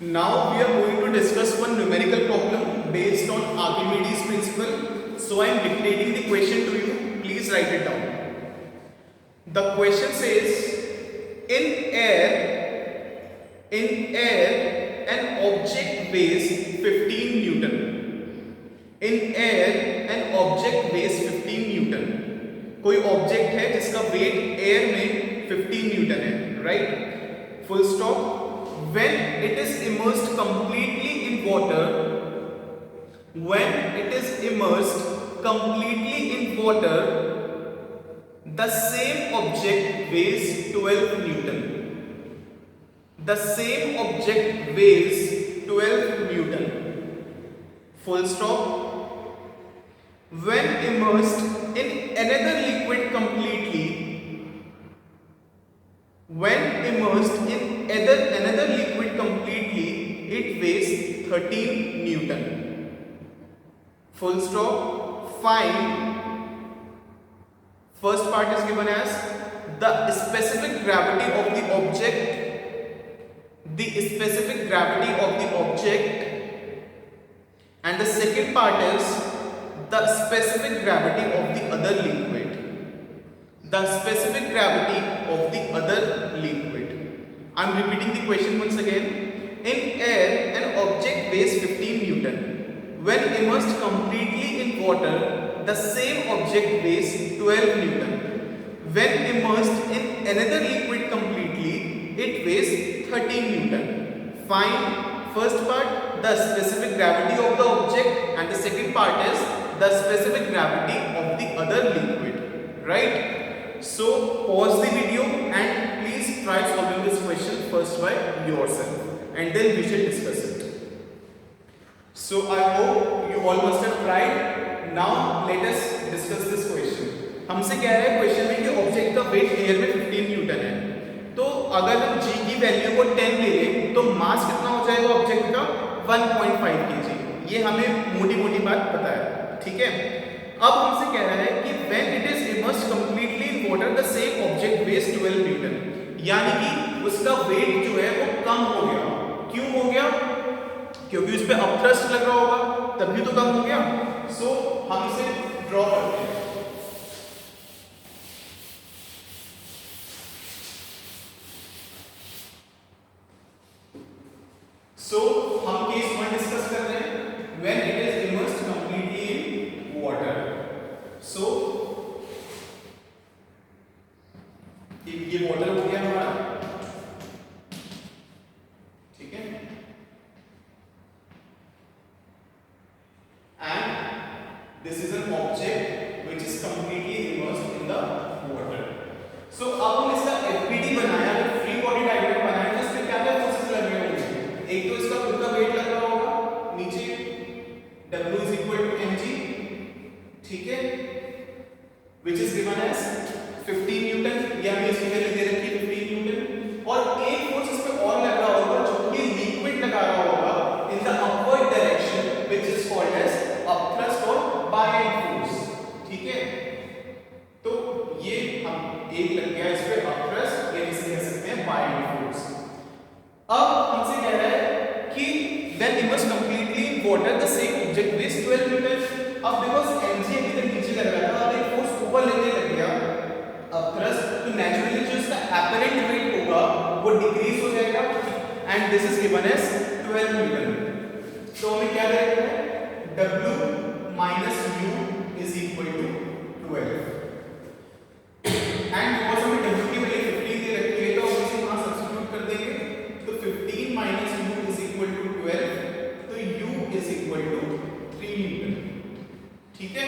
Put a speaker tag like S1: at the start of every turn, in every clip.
S1: Now we are going to discuss one numerical problem based on Archimedes principle. So I am dictating the question to you. Please write it down. The question says, in air, an object weighs 15 Newton. In air, an object weighs 15 Newton. कोई object है जिसका wait air में 15 Newton है, right? Full stop. When it is immersed completely in water, the same object weighs 12 Newton. The same object weighs 12 Newton. Full stop. When immersed in another liquid completely, it weighs 13 Newton. Full stop. Find. First part is given as the specific gravity of the object. And the second part is the specific gravity of the other liquid. I am repeating the question once again. In air, an object weighs 15 Newton. When immersed completely in water, the same object weighs 12 Newton. When immersed in another liquid completely, it weighs 13 Newton. Find first part, the specific gravity of the object, and the second part is the specific gravity of the other liquid. Right? So pause the video and please try solving this question first by yourself, and then we shall discuss it. So I hope you all must have tried. Now let us discuss this question. हमसे कह रहा है question में कि object का wait air में 15 Newton है. तो अगर हम g की वैल्यू को 10 ले लें तो मास कितना हो जाएगा ऑब्जेक्ट का? 1.5 kg. ये हमें मोटी मोटी बात पता है, ठीक है. अब हमसे कह रहा है कि when it is immersed completely in water, the same object weighs 12 Newton. यानी कि उसका वेट जो है वो कम हो गया. क्यों हो गया? क्योंकि उस पे अपथ्रस्ट लग रहा होगा, तभी तो कम हो गया. सो हम इसे ड्रॉ करते हैं. सो हम केस 1 डिस्कस कर रहे हैं. When it is immersed completely in water. So ये वाटर हो गया हमारा, ठीक है. And this is an object which is completely immersed in the water. So अब हम इसका FBD बनाया, फ्री बॉडी डायग्राम बनाया, तो इसमें क्या क्या फोर्सेस लग रहे होंगे? एक तो इसका खुद का वेट लग रहा होगा नीचे, W is equal to mg, ठीक है, which is given as 15 Newton. या हमें इसकी वैल्यू दे रखी है 15 न्यूटन. और एक फोर्स इस पे और लग रहा होगा जो कि लिक्विड लगा रहा होगा in the upward direction, which is called as upthrust or buoyant force, ठीक है. तो ये हम एक लग गया इस पे अपथ्रस्ट, या इसे कह सकते हैं buoyant force. अब हमसे कह रहा है कि when immersed completely in water, the same object weighs 12 Newton. अब बिकॉज़ mg अभी तक नीचे लग रहा था, अब एक फोर्स ऊपर लेने लग गया अपथ्रस्ट, तो नेचुरली जो इसका एपरेंट वेट होगा वो डिक्रीज हो जाएगा. And this is given as 12 newton. तो हमें क्या रहेगा? W minus U is equal to 12. And because हमें W की वैल्यू 15 दे रखी है, तो हम इसे यहां सब्स्टिट्यूट कर देंगे. तो 15 minus U is equal to 12. तो U is equal to 3 Newton, ठीक है.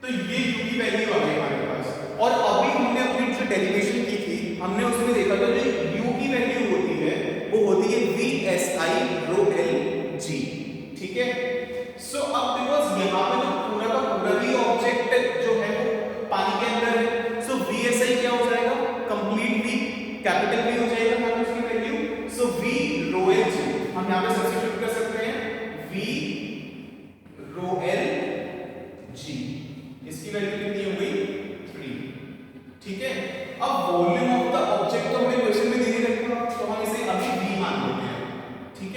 S1: तो ये U की वैल्यू आ गई हमारे पास. और अभी हमने अपनी जो डेरिवेशन की थी, हमने उसमें देखा था जो U की वैल्यू होती है वो होती है VSI rho L G, ठीक है. सो अब बिकॉज़ यहाँ पे जो पूरा का पूरा भी ऑब्जेक्ट जो है वो पानी के अंदर है, सो VSI क्या हो जाएगा? कंप्लीट V, कैपिटल V हो जाएगा यहाँ पे उसकी वैल्यू. सो V rho L G हम यहाँ पे सब्स्टिट्यूट कर सकते हैं. V rho L G, इसकी वैल्यू कितनी हो गई? 3, ठीक है. अब वॉल्यूम ऑफ द ऑब्जेक्ट तो हमें क्वेश्चन में दे रखा, तो हम इसे अभी V मान लेते हैं, ठीक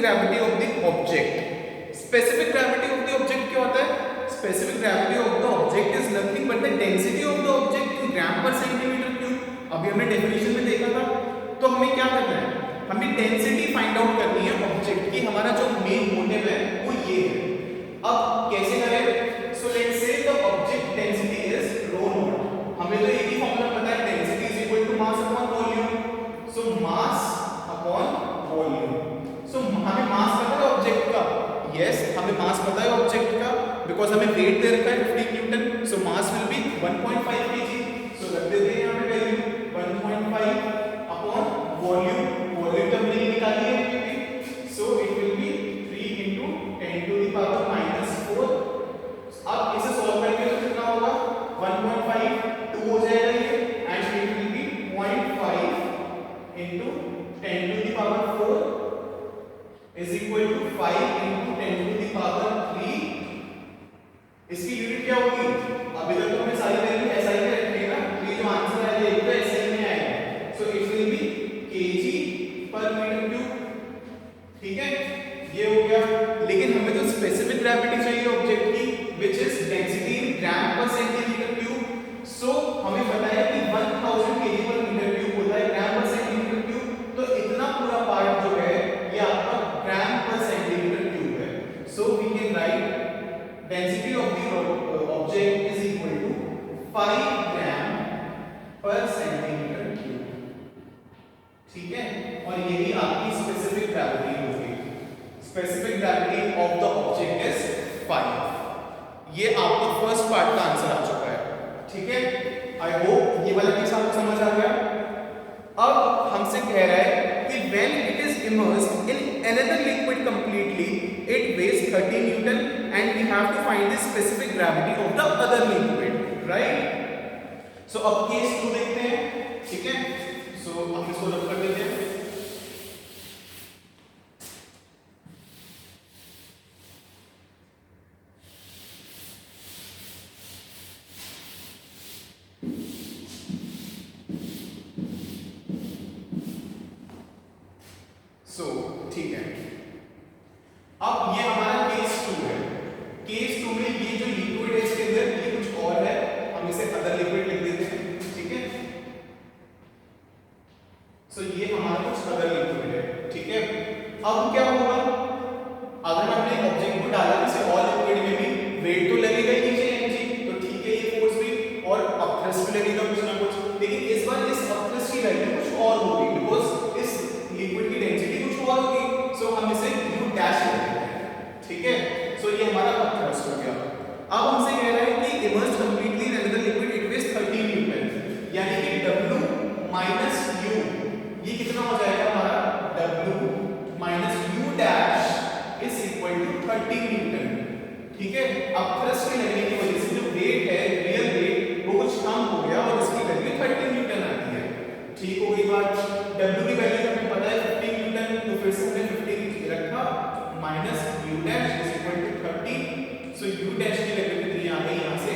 S1: gravity of the object. Specific gravity of the object क्या होता है? Specific gravity of the object is nothing but the density of the object in gram per centimetre cube. अभी हमने डेफिनेशन में देखा था, तो हमें क्या करना है, हमें डेंसिटी फाइंड आउट करनी है ऑब्जेक्ट की। हमारा जो मेन मोटिव है वो ये है। अब कैसे करें? So let's say the object density is rho naught। हमें तो एक ही फॉर्मूला पता है, density is equal to mass upon volume. So mass upon volume. So हमें मास पता है ऑब्जेक्ट का, यस हमें मास पता है ऑब्जेक्ट का, बिकॉज हमें वेट दे रखा है 15 Newton. So mass will be 1.5 kg। सो रख देते हैं यहाँ पे वैल्यू 1.5 अपॉन वॉल्यूम। वॉल्यूम तो हमने निकाली है क्योंकि, so it will be 3 into 10 to the power -4। अब इसे सॉल्व करेंगे तो कितना होगा? 1.5 2 हो जाएगा ये, and it will be 0.5 into 10 to the power 4 is equal to 5 into 10 to the power 3। इसकी यूनिट क्या होगी? अभी तक तो हमने सारी वैल्यू एसआई में रखी है ना, तो ये जो आंसर आएगा ये तो एसआई में आएगा। So it will be KG पर मीटर क्यूब। ठीक है, ये हो गया। लेकिन हमें तो स्पेसिफिक ग्रेविटी चाहिए ऑब्जेक्ट की, which is density in gram per centimetre cube. सो हमें पता है कि 1000 केजी पर मीटर क्यूब होता है ग्राम पर सेंटीमीटर क्यूब। तो इतना पूरा पार्ट जो है ये आपका ग्राम पर सेंटीमीटर क्यूब है। So we can write density of the object is equal to 5 gram per centimetre cube. ठीक है, और यही आपकी स्पेसिफिक ग्रेविटी होगी। Specific gravity of the object is 5। ये आपका फर्स्ट पार्ट का आंसर आ चुका है। ठीक है, आई होप ये वाला केस आपको समझ आ गया। अब हमसे कह रहा है कि when it is immersed in another liquid completely it weighs 30 newton and we have to find the specific gravity of the other liquid, right. So अब केस 2 देखते हैं। ठीक है, सो हम इसको रख कर देते हैं। ठीक है, अब ये हमारा केस 2 है। केस 2 में ये जो लिक्विड है इसके अंदर ये कुछ और है, हम इसे अदर लिक्विड लिख देते हैं। ठीक है, सो ये हमारा कुछ अदर लिक्विड है। ठीक है, अब क्या होगा? अगर हमने ऑब्जेक्ट को डाला इसे और लिक्विड में भी वेट तो लगेगा ही नीचे एनजी, तो ठीक है ये फोर्स भी, और अपथ्रस्ट भी लगेगा कुछ ना कुछ। लेकिन इस बार इस अपथ्रस्ट की वैल्यू कुछ और होगी, बिकॉज इस लिक्विड की डेंसिटी कुछ और होगी। सो हम इसे U डैश लिखते हैं। ठीक है, सो ये हमारा अपथ्रस्ट हो गया। अब हमसे कह रहा है कि immersed completely in another liquid it weighs 30 newton, यानी कि W माइनस U, ये कितना हो जाएगा हमारा? W minus U dash is equal to 30 newton. ठीक है, अपथ्रस्ट के लगने की वजह से जो वेट है, रियल वेट, वो कुछ कम हो गया और इसकी वैल्यू 30 न्यूटन आती है। ठीक हो गई बात। W की वैल्यू हमें पता है 15 न्यूटन, तो फिर से हमने 15 रखा minus U dash is equal to 30। So U dash की वैल्यू कितनी आ गई यहाँ से?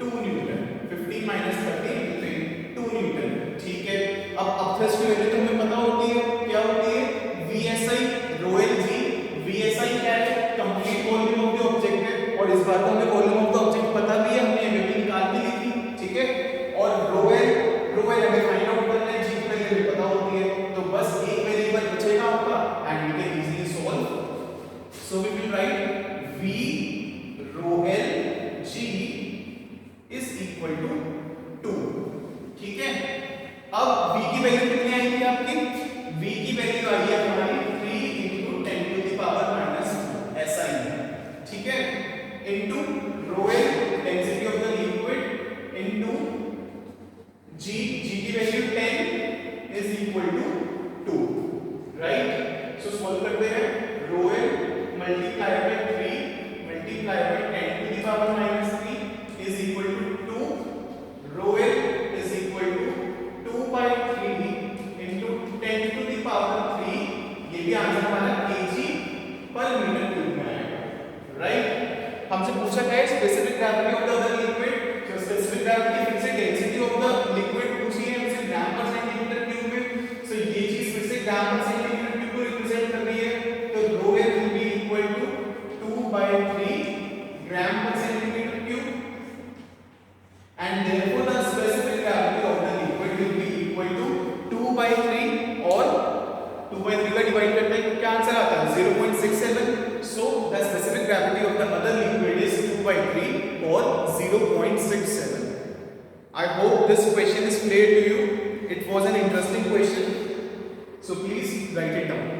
S1: 2 न्यूटन। 15 minus 30 is 2 Newton. ठीक है, अब अपथ्रस्ट की वैल्यू तो हमें पता होती है, क्या होती है? VSI rho L G। VSI क्या है? Complete volume of the object है, और इस बार तो हमें वॉल्यूम ऑफ द ऑब्जेक्ट पता भी है, हमने वैल्यू निकाल भी ली थी। ठीक है, और rho L हमें फाइंड आउट करना है, G की वैल्यू पता होती है, तो बस एक वेरिएबल बचेगा आपका and we can easily solve. So we will write V rho L G is equal to 2। ठीक है, अब V की वैल्यू कितनी आएगी आपकी? V की वैल्यू आई है हमारी 3 into 10 to the power minus SI। ठीक है, into rho L density of the liquid into G की value 10 is equal to 2, right. So solve करते हैं। rho L multiplied by 3 multiplied by 10 to the power minus 3 is equal to 2। rho L is equal to 2 by 3 into 10 to the power 3। ये भी answer हमारा kg पर metre cube में आएगा, right. हमसे पूछा है specific gravity of the other liquid. तो स्पेसिफिक ग्रेविटी फिर से डेंसिटी ऑफ द लिक्विड पूछी है हमसे ग्राम पर सेंटीमीटर क्यूब में। सो ये चीज फिर से ग्राम per centimetre cube 0.67. So the specific gravity of the other liquid is 2 by 3 or 0.67. I hope this question is clear to you. It was an interesting question. So please write it down.